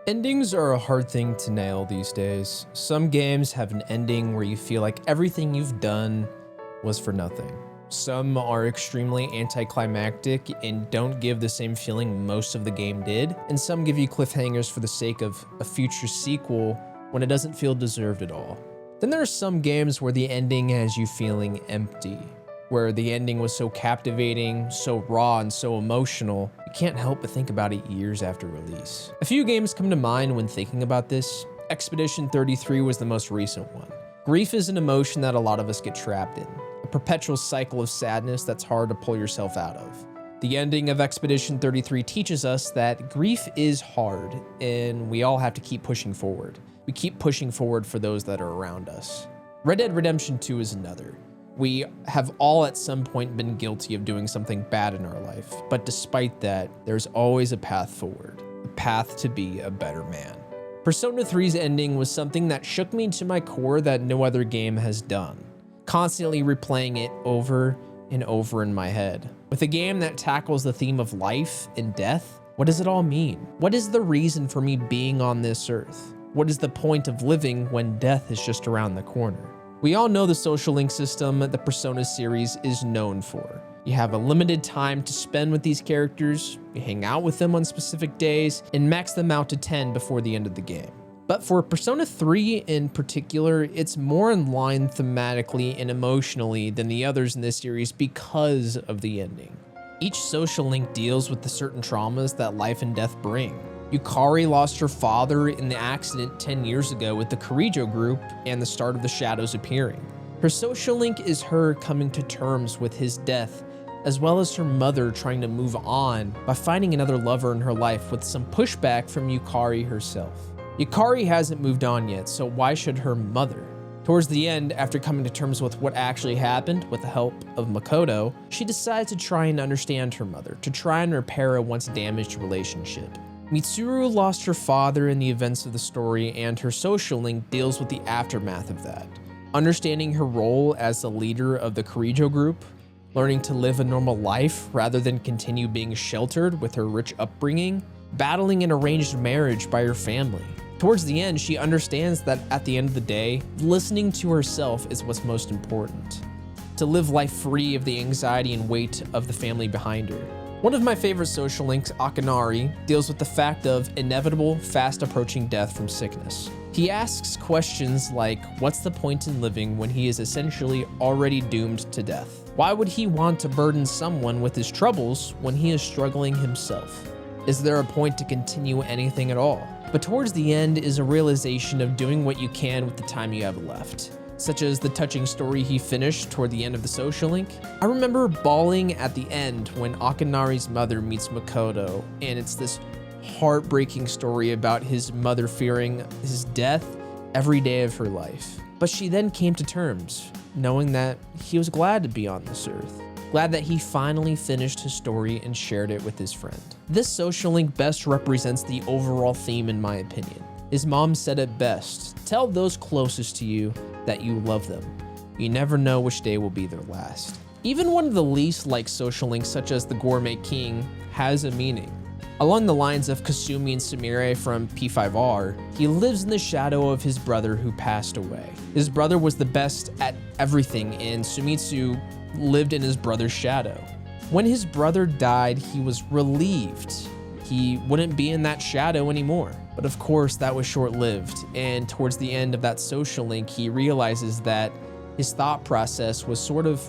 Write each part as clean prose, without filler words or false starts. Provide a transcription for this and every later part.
Endings are a hard thing to nail these days. Some games have an ending where you feel like everything you've done was for nothing. Some are extremely anticlimactic and don't give the same feeling most of the game did, and some give you cliffhangers for the sake of a future sequel when it doesn't feel deserved at all. Then there are some games where the ending has you feeling empty, where the ending was so captivating, so raw, and so emotional, you can't help but think about it years after release. A few games come to mind when thinking about this. Expedition 33 was the most recent one. Grief is an emotion that a lot of us get trapped in, a perpetual cycle of sadness that's hard to pull yourself out of. The ending of Expedition 33 teaches us that grief is hard, and we all have to keep pushing forward. We keep pushing forward for those that are around us. Red Dead Redemption 2 is another. We have all at some point been guilty of doing something bad in our life, but despite that, there's always a path forward, a path to be a better man. Persona 3's ending was something that shook me to my core that no other game has done, constantly replaying it over and over in my head. With a game that tackles the theme of life and death, what does it all mean? What is the reason for me being on this earth? What is the point of living when death is just around the corner? We all know the social link system the Persona series is known for. You have a limited time to spend with these characters, you hang out with them on specific days, and max them out to 10 before the end of the game. But for Persona 3 in particular, it's more in line thematically and emotionally than the others in this series because of the ending. Each social link deals with the certain traumas that life and death bring. Yukari lost her father in the accident 10 years ago with the Kirijo group and the start of the shadows appearing. Her social link is her coming to terms with his death, as well as her mother trying to move on by finding another lover in her life with some pushback from Yukari herself. Yukari hasn't moved on yet, so why should her mother? Towards the end, after coming to terms with what actually happened with the help of Makoto, she decides to try and understand her mother, to try and repair a once damaged relationship. Mitsuru lost her father in the events of the story, and her social link deals with the aftermath of that. Understanding her role as the leader of the Kirijo group, learning to live a normal life rather than continue being sheltered with her rich upbringing, battling an arranged marriage by her family. Towards the end, she understands that at the end of the day, listening to herself is what's most important. To live life free of the anxiety and weight of the family behind her. One of my favorite social links, Akinari, deals with the fact of inevitable, fast approaching death from sickness. He asks questions like, what's the point in living when he is essentially already doomed to death? Why would he want to burden someone with his troubles when he is struggling himself? Is there a point to continue anything at all? But towards the end is a realization of doing what you can with the time you have left, such as the touching story he finished toward the end of the social link. I remember bawling at the end when Akinari's mother meets Makoto, and it's this heartbreaking story about his mother fearing his death every day of her life. But she then came to terms, knowing that he was glad to be on this earth. Glad that he finally finished his story and shared it with his friend. This social link best represents the overall theme in my opinion. His mom said it best, tell those closest to you that you love them. You never know which day will be their last. Even one of the least liked social links, such as the Gourmet King, has a meaning. Along the lines of Kasumi and Sumire from P5R, he lives in the shadow of his brother who passed away. His brother was the best at everything, and Sumitsu lived in his brother's shadow. When his brother died, he was relieved. He wouldn't be in that shadow anymore. But of course, that was short-lived, and towards the end of that social link, he realizes that his thought process was sort of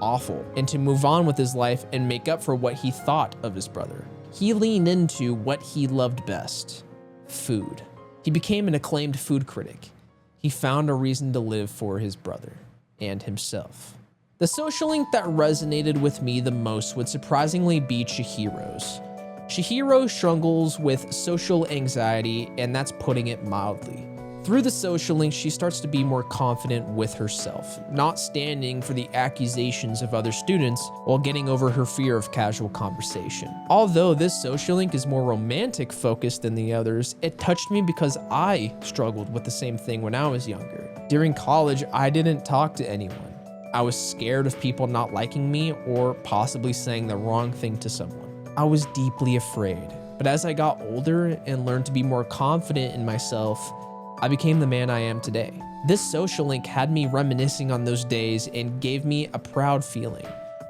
awful, and to move on with his life and make up for what he thought of his brother, he leaned into what he loved best: food. He became an acclaimed food critic. He found a reason to live for his brother and himself. The social link that resonated with me the most would surprisingly be Chihiro's. Chihiro struggles with social anxiety, and that's putting it mildly. Through the social link, she starts to be more confident with herself, not standing for the accusations of other students while getting over her fear of casual conversation. Although this social link is more romantic focused than the others, it touched me because I struggled with the same thing when I was younger. During college, I didn't talk to anyone. I was scared of people not liking me or possibly saying the wrong thing to someone. I was deeply afraid. But as I got older and learned to be more confident in myself, I became the man I am today. This social link had me reminiscing on those days and gave me a proud feeling,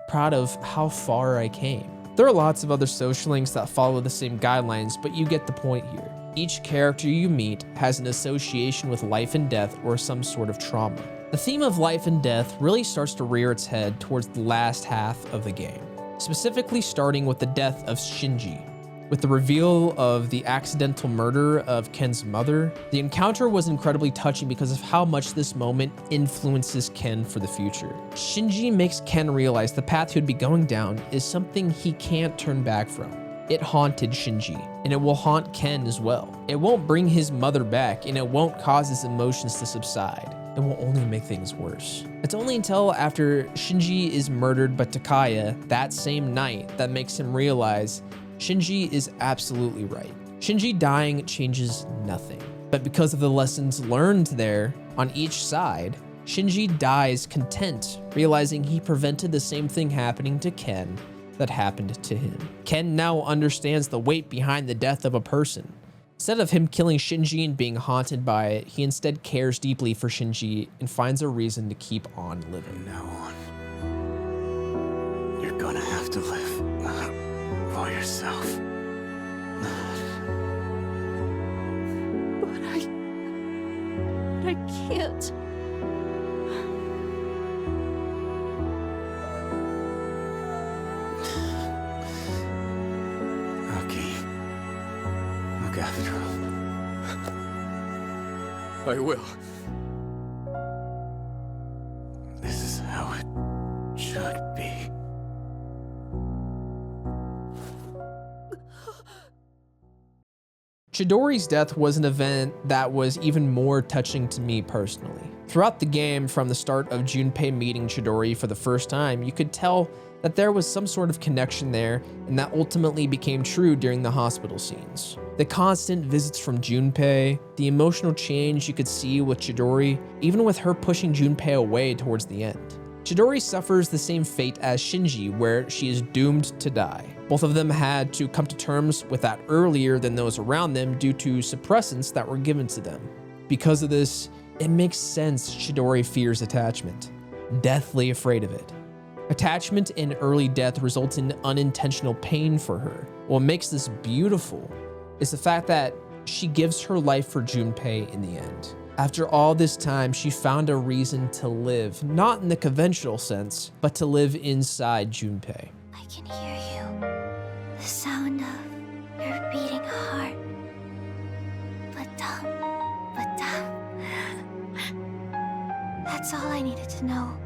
proud of how far I came. There are lots of other social links that follow the same guidelines, but you get the point here. Each character you meet has an association with life and death or some sort of trauma. The theme of life and death really starts to rear its head towards the last half of the game, specifically starting with the death of Shinji. With the reveal of the accidental murder of Ken's mother, the encounter was incredibly touching because of how much this moment influences Ken for the future. Shinji makes Ken realize the path he would be going down is something he can't turn back from. It haunted Shinji, and it will haunt Ken as well. It won't bring his mother back, and it won't cause his emotions to subside. It will only make things worse. It's only until after Shinji is murdered by Takaya that same night that makes him realize Shinji is absolutely right. Shinji dying changes nothing. But because of the lessons learned there on each side, Shinji dies content, realizing he prevented the same thing happening to Ken that happened to him. Ken now understands the weight behind the death of a person. Instead of him killing Shinji and being haunted by it, he instead cares deeply for Shinji and finds a reason to keep on living. From now on, you're gonna have to live for yourself. But I can't. Okay. Look after him. I will. This is how it should be. Chidori's death was an event that was even more touching to me personally. Throughout the game, from the start of Junpei meeting Chidori for the first time, you could tell that there was some sort of connection there, and that ultimately became true during the hospital scenes. The constant visits from Junpei, the emotional change you could see with Chidori, even with her pushing Junpei away towards the end. Chidori suffers the same fate as Shinji, where she is doomed to die. Both of them had to come to terms with that earlier than those around them due to suppressants that were given to them. Because of this, it makes sense Chidori fears attachment, deathly afraid of it. Attachment and early death result in unintentional pain for her. What makes this beautiful is the fact that she gives her life for Junpei in the end. After all this time, she found a reason to live, not in the conventional sense, but to live inside Junpei. I can hear you. The sound of your beating heart. But dumb. That's all I needed to know.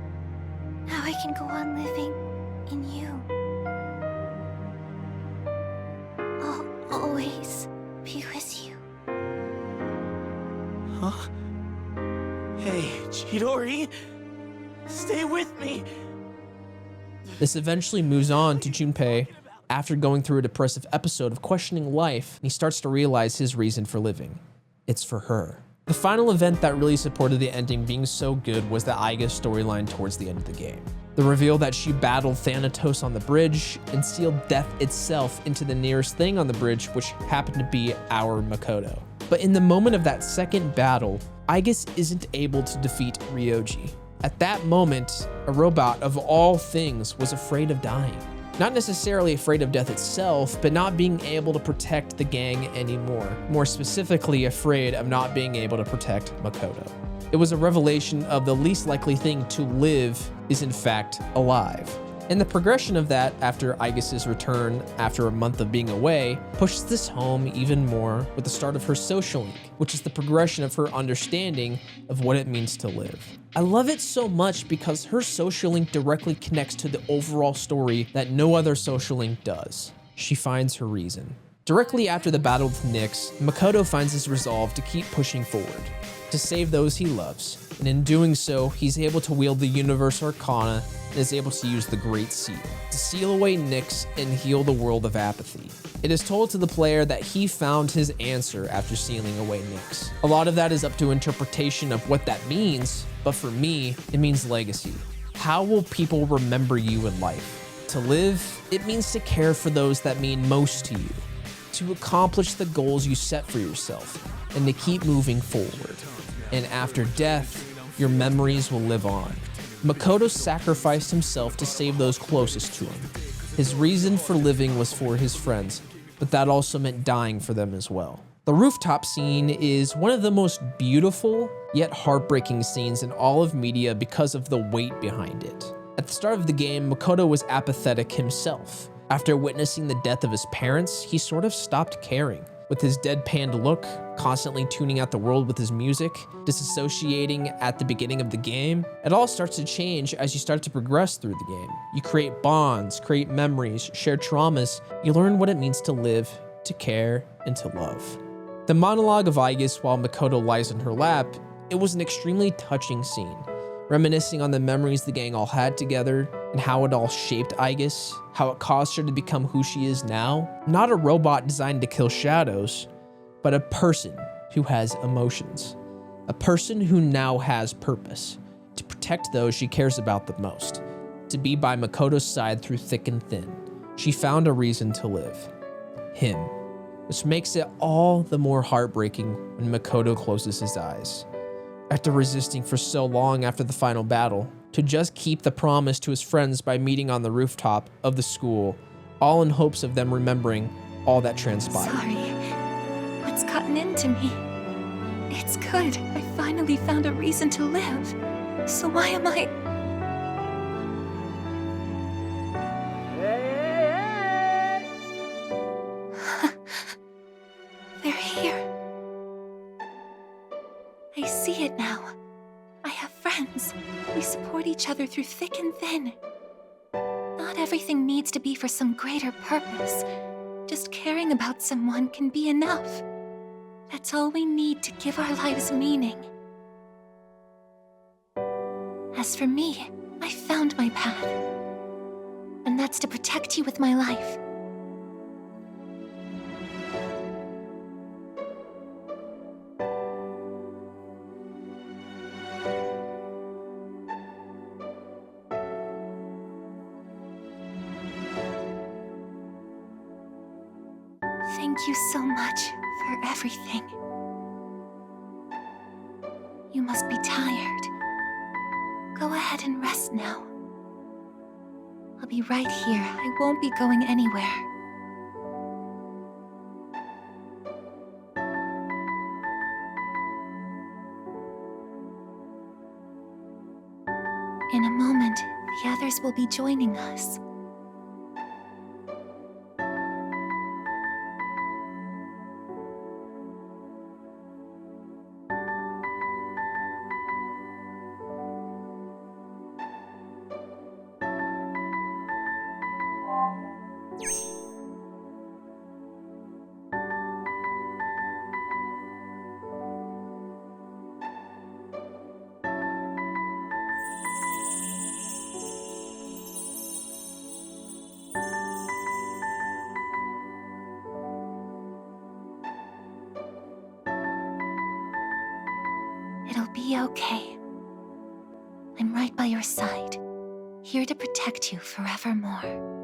Now I can go on living in you. I'll always be with you. Huh? Hey, Chidori! Stay with me! This eventually moves on to Junpei after going through a depressive episode of questioning life, and he starts to realize his reason for living. It's for her. The final event that really supported the ending being so good was the Aigis storyline towards the end of the game. The reveal that she battled Thanatos on the bridge and sealed death itself into the nearest thing on the bridge, which happened to be our Makoto. But in the moment of that second battle, Aigis isn't able to defeat Ryoji. At that moment, a robot of all things was afraid of dying. Not necessarily afraid of death itself, but not being able to protect the gang anymore. More specifically, afraid of not being able to protect Makoto. It was a revelation of the least likely thing to live is in fact alive. And the progression of that after Aigis' return after a month of being away pushes this home even more with the start of her social link, which is the progression of her understanding of what it means to live. I love it so much because her social link directly connects to the overall story that no other social link does. She finds her reason. Directly after the battle with Nyx, Makoto finds his resolve to keep pushing forward, to save those he loves, and in doing so, he's able to wield the Universe Arcana and is able to use the Great Seal to seal away Nyx and heal the world of apathy. It is told to the player that he found his answer after sealing away Nyx. A lot of that is up to interpretation of what that means, but for me, it means legacy. How will people remember you in life? To live, it means to care for those that mean most to you. to accomplish the goals you set for yourself and to keep moving forward. And after death, your memories will live on. Makoto sacrificed himself to save those closest to him. His reason for living was for his friends, but that also meant dying for them as well. The rooftop scene is one of the most beautiful yet heartbreaking scenes in all of media because of the weight behind it. At the start of the game, Makoto was apathetic himself. After witnessing the death of his parents, he sort of stopped caring. With his deadpanned look, constantly tuning out the world with his music, disassociating at the beginning of the game, it all starts to change as you start to progress through the game. You create bonds, create memories, share traumas. You learn what it means to live, to care, and to love. The monologue of Aigis while Makoto lies in her lap, it was an extremely touching scene, reminiscing on the memories the gang all had together and how it all shaped Aigis, how it caused her to become who she is now. Not a robot designed to kill shadows, but a person who has emotions. A person who now has purpose, to protect those she cares about the most, to be by Makoto's side through thick and thin. She found a reason to live. Him. Which makes it all the more heartbreaking when Makoto closes his eyes. After resisting for so long after the final battle, to just keep the promise to his friends by meeting on the rooftop of the school, all in hopes of them remembering all that transpired. Sorry. What's gotten into me? It's good. I finally found a reason to live. So why am I... They're here. I see it now. I have friends. We support each other through thick and thin. Not everything needs to be for some greater purpose. Just caring about someone can be enough. That's all we need to give our lives meaning. As for me, I found my path. And that's to protect you with my life. Thank you so much for everything. You must be tired. Go ahead and rest now. I'll be right here. I won't be going anywhere. In a moment, the others will be joining us. It'll be okay. I'm right by your side, here to protect you forevermore.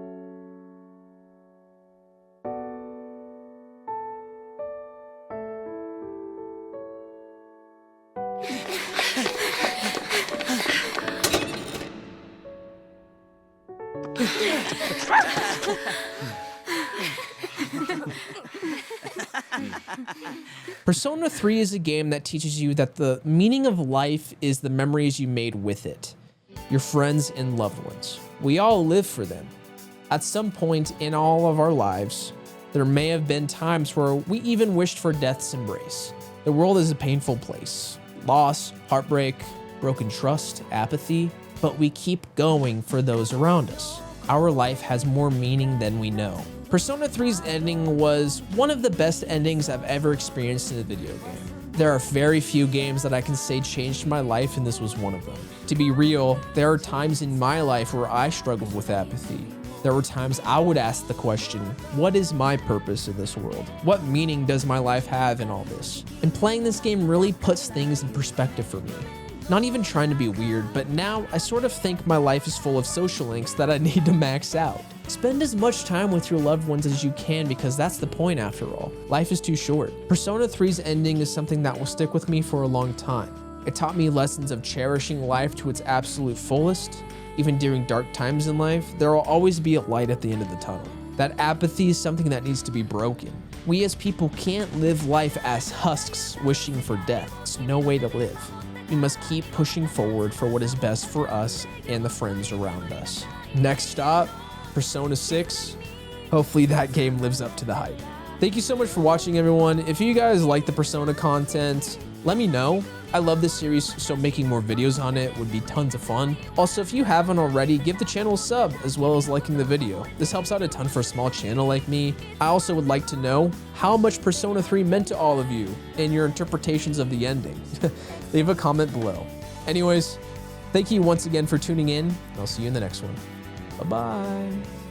Persona 3 is a game that teaches you that the meaning of life is the memories you made with it, your friends and loved ones. We all live for them. At some point in all of our lives, there may have been times where we even wished for death's embrace. The world is a painful place. Loss, heartbreak, broken trust, apathy, but we keep going for those around us. Our life has more meaning than we know. Persona 3's ending was one of the best endings I've ever experienced in a video game. There are very few games that I can say changed my life, and this was one of them. To be real, there are times in my life where I struggled with apathy. There were times I would ask the question, what is my purpose in this world? What meaning does my life have in all this? And playing this game really puts things in perspective for me. Not even trying to be weird, but now I sort of think my life is full of social links that I need to max out. Spend as much time with your loved ones as you can because that's the point after all. Life is too short. Persona 3's ending is something that will stick with me for a long time. It taught me lessons of cherishing life to its absolute fullest. Even during dark times in life, there will always be a light at the end of the tunnel. That apathy is something that needs to be broken. We as people can't live life as husks wishing for death. It's no way to live. We must keep pushing forward for what is best for us and the friends around us. Next stop, Persona 6. Hopefully that game lives up to the hype. Thank you so much for watching, everyone. If you guys like the Persona content, let me know. I love this series, so making more videos on it would be tons of fun. Also, if you haven't already, give the channel a sub as well as liking the video. This helps out a ton for a small channel like me. I also would like to know how much Persona 3 meant to all of you and your interpretations of the ending. Leave a comment below. Anyways, thank you once again for tuning in, and I'll see you in the next one. Bye-bye.